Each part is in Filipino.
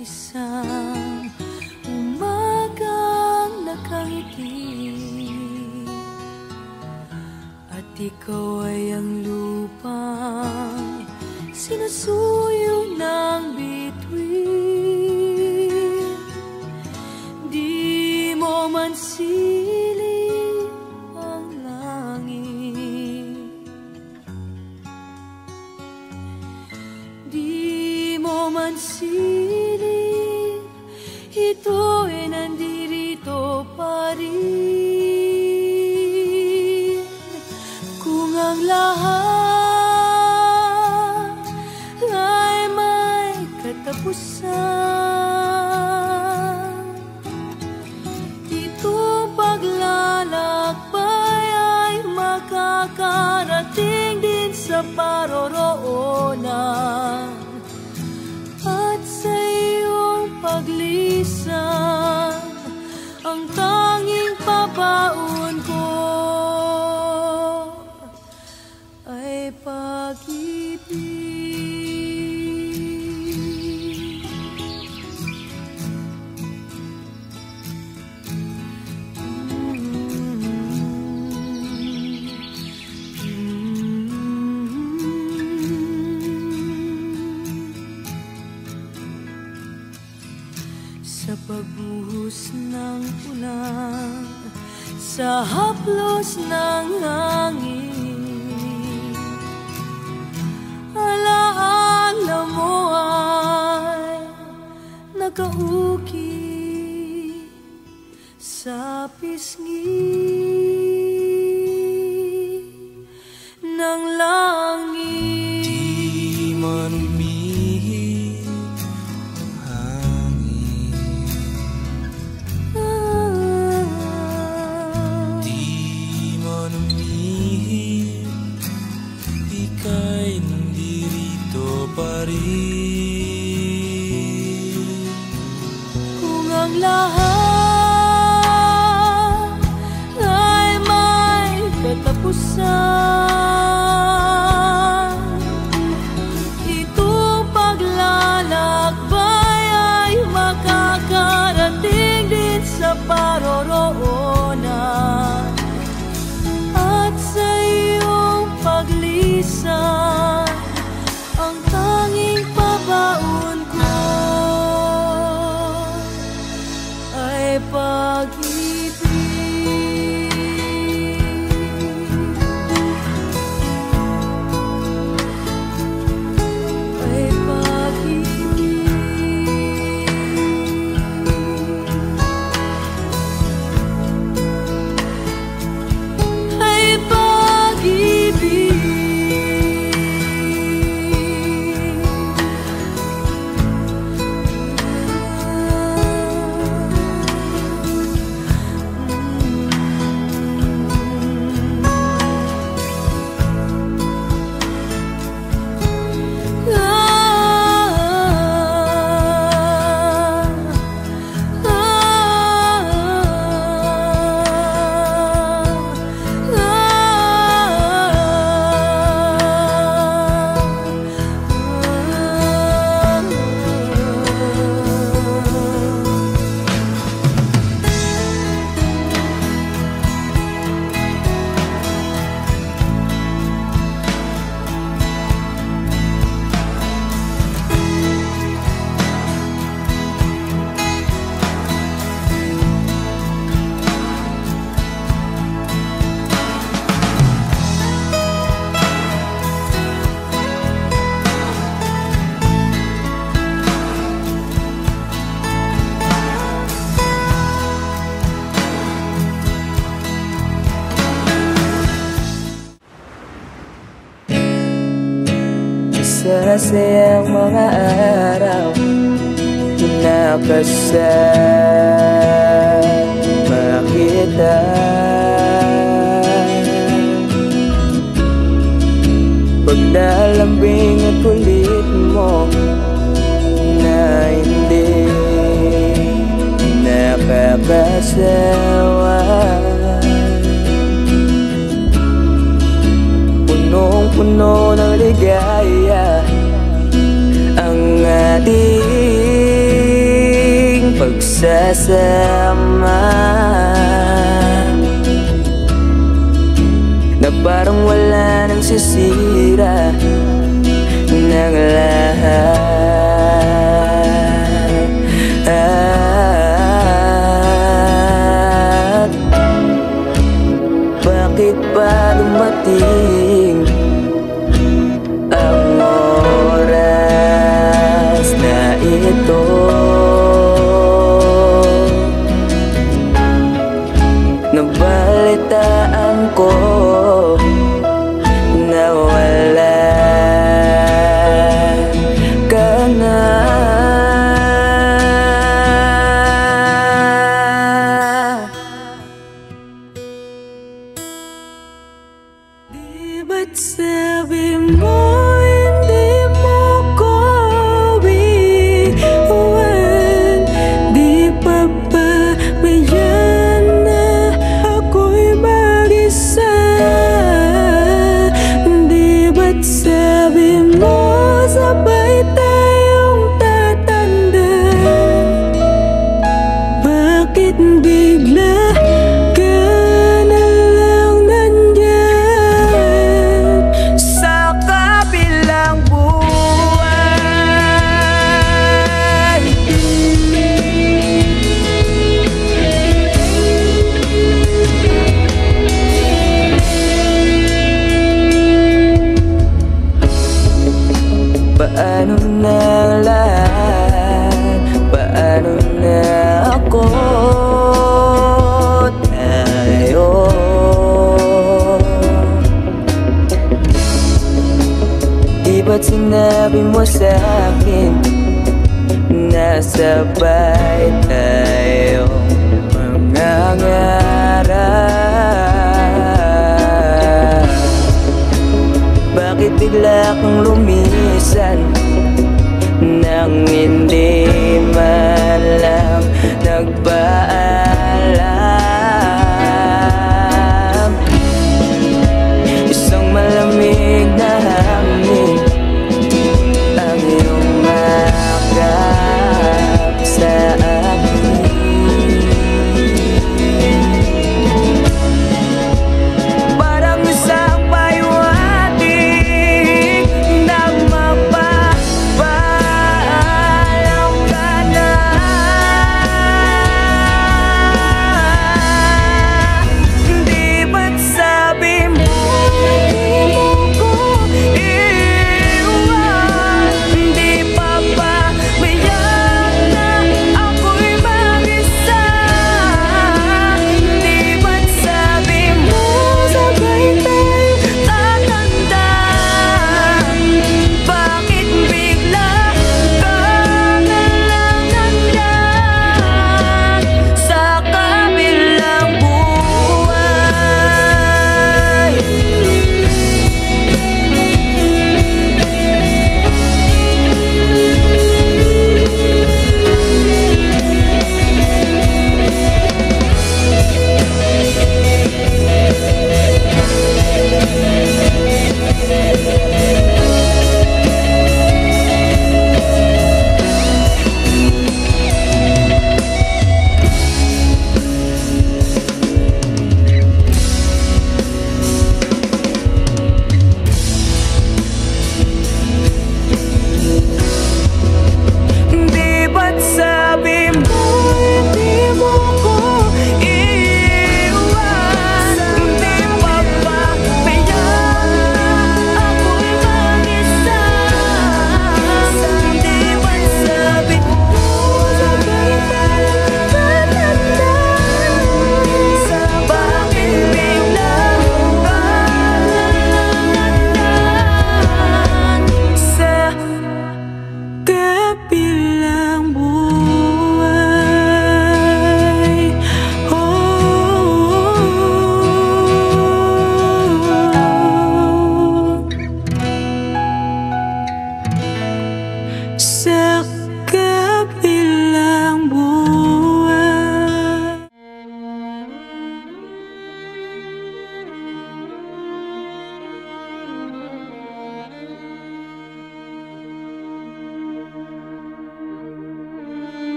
isang umagang nakangiti, at ikaw ay ang lupang sinusuyo ng bituin. Di mo man siling ang langit, di mo man siling, ito'y nandirito pa rin. Kung ang lahat ay may katapusan, itong paglalakbay ay makakarating din sa paroroonan. At sa iyong paglisan, ang tanging pabaon ko ay pag-ibig. Sa pagbuhos ng ulan, sa haplos ng hangin, alaala mo ay nakauki sa pisngi ng langit. Di man umihip ang hangin, di man umihip, ika'y nandirito pa rin. Kung ang lahat ay may katapusan, itong paglalakbay ay makakarating din sa paroroonan. At sa iyong paglisan, ang tanging pabaon ko ay pag-ibig. Ay pag-ibig. Ay pag-ibig. Masayang mga araw nakasama kita, pag nalambing at kulit mo na hindi nakakasawa, punong-puno ng ligaya ang ating magsasama, na parang wala nang sisira ng lahat. Bakit ba dumating ang oras na ito? Nabalitaan ko na wala ka na. Di ba't sabi mo hindi mo ko iwan? Di pa ba bayan na ako'y mag-isa? Di ba't sabi mo sabay tayong tatanda? Bakit bigla ka na lang nandyan Sa kabilang buwan, paano na lahat? Paano na ako? Tayo di ba't sinabi mo sa'kin na sabay tayong mangangarap? Bakit bigla kang lumisan nang hindi man lang nagpaalam? Isang malamig na hangin ang iyong makap sa akin. Parang isang pahiwatig na magpapaalam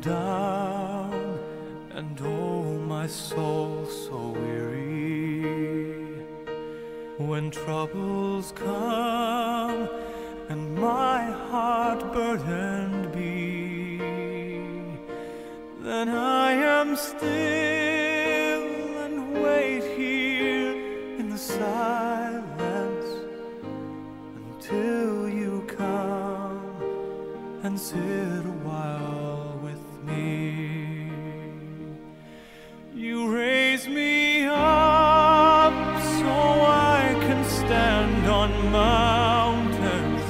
down, and oh, my soul so weary. When troubles come and my heart burdened be, then I am still and wait here in the silence until you come and sit a while with me. You raise me up so I can stand on mountains.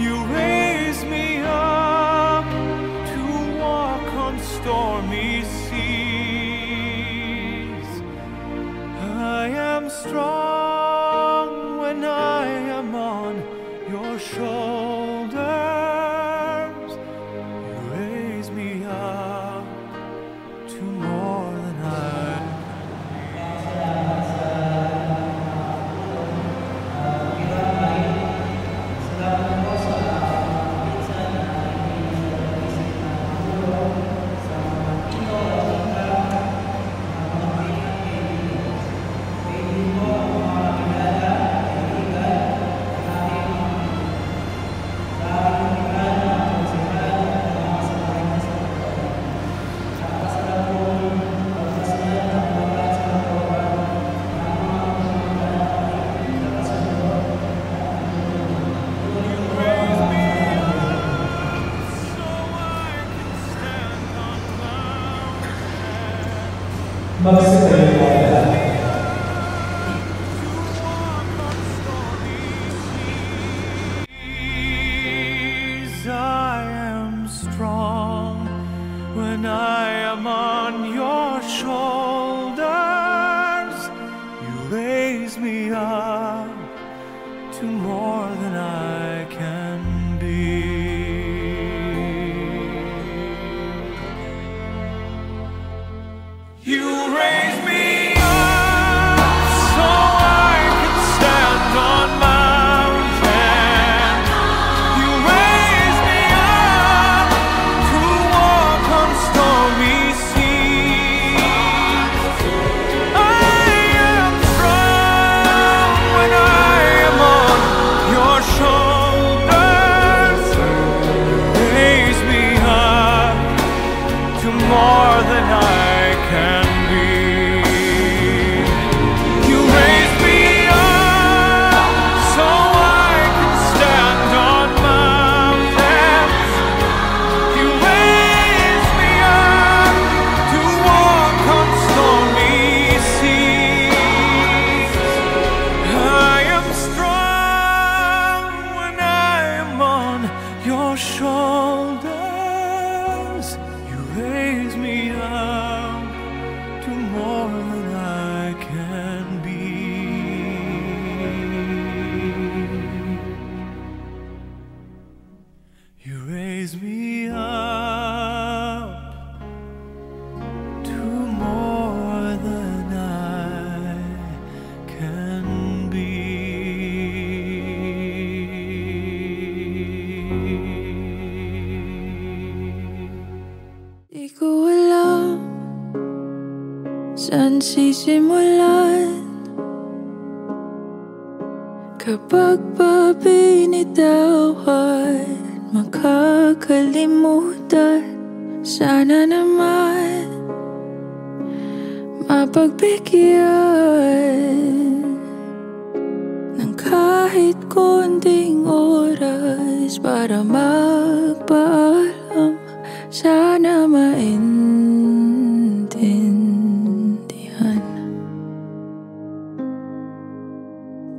You raise me up to walk on stormy seas. I am strong when I am on your shoulders. You raise me up to more than I I am strong when I am on your shoulders. You raise me up to more than I can be. You raise me up so I can stand on mountains. You raise me up to walk on stormy seas. I am strong when I am on your shoulders. You raise me up to more than I can be. You raise me up so I can stand on mountains. You raise me up to walk on stormy seas. I am strong when I am on your shoulders. You raise me up to more than I can be. You raise me up to more than I can be. Di ko alam saan sisimulan kapag pa binitawan, makakalimutan. Sana naman mapagbigyan ng kahit konting oras para magpaalam. Sana maintindihan.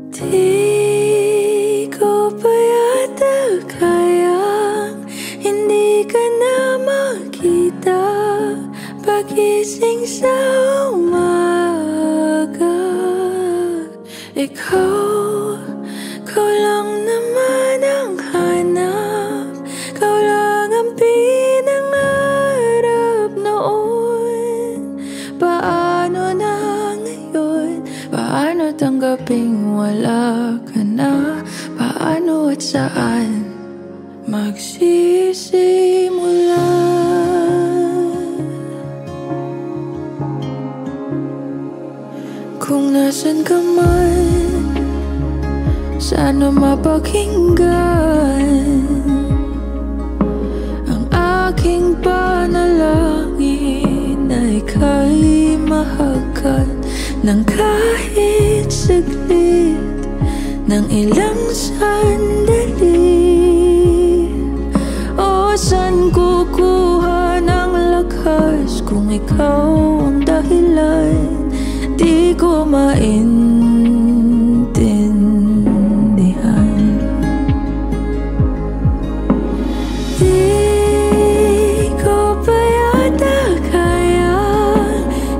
Di ko pa yata kayang hindi ka na makita pagising sa umaga. Ikaw lang naman ang hanap. Ikaw lang ang pinangarap noon. Paano na ngayon? Paano tanggaping wala ka na? Paano at saan magsisimula? nasan ka man, sana mapakinggan ang aking panalangin na ika'y mahagkan ng kahit saglit, ng ilang sandali. O saan kukuha ng lakas kung ikaw ang dahilan? Di ko maintindihan. Di ko pa yata kaya,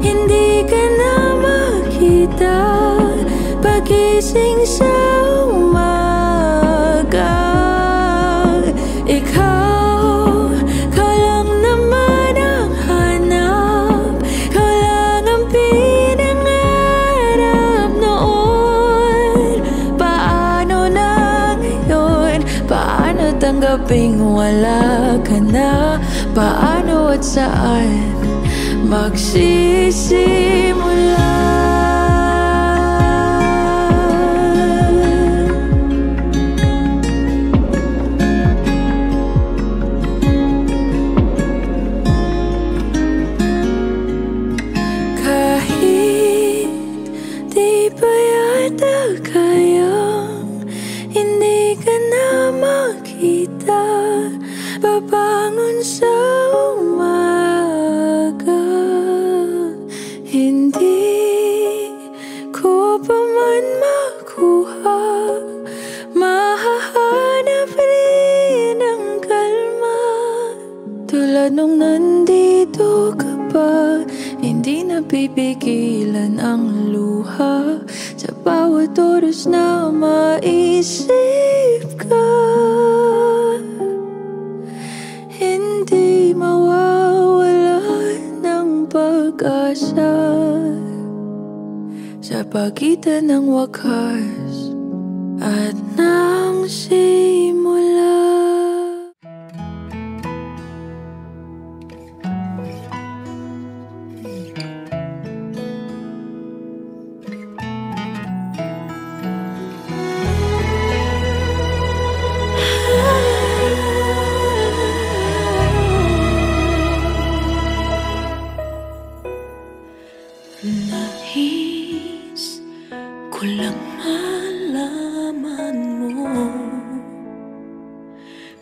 hindi ka na makita pagising sa umaga. Ikaw lang naman ang hanap, ikaw lang ang pinangarap noon. Paano na ngayon? Paano tanggaping wala ka na? Paano at saan magsisimula? Babangon sa umaga, hindi ko pa man makuha, mahahanap rin ang kalma. Tulad nung nandito ka pa, hindi napipigilan ang luha. Sa bawat oras na maisip ka, hindi mawawala ng pag-asa sa pagitan ng wakas at ng simula. Nais ko lang malaman mo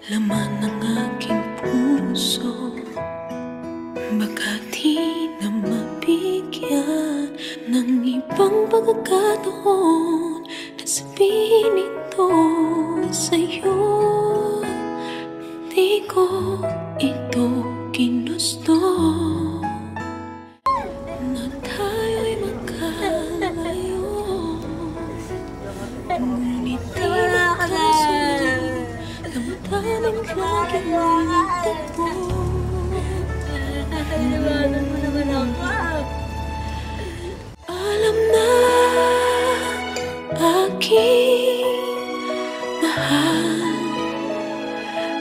laman ng aking puso, baka di na mabigyan ng ibang pagkakataon na sabihin ito sa'yo. Di ko ito ginusto na tayo'y magkalayo, ngunit di nakasundo, damdamin laging nilitagpo. Naliwanan mo naman ako. Alam na aking mahal,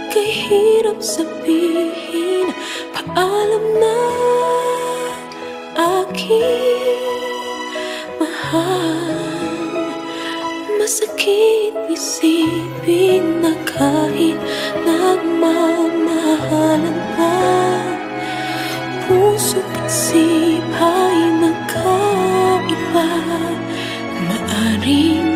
kay hirap sabihin paalam na aking mahal. Masakit isipin na kahit nagmamahalan pa, puso't isip ay nagkaiba. Maaring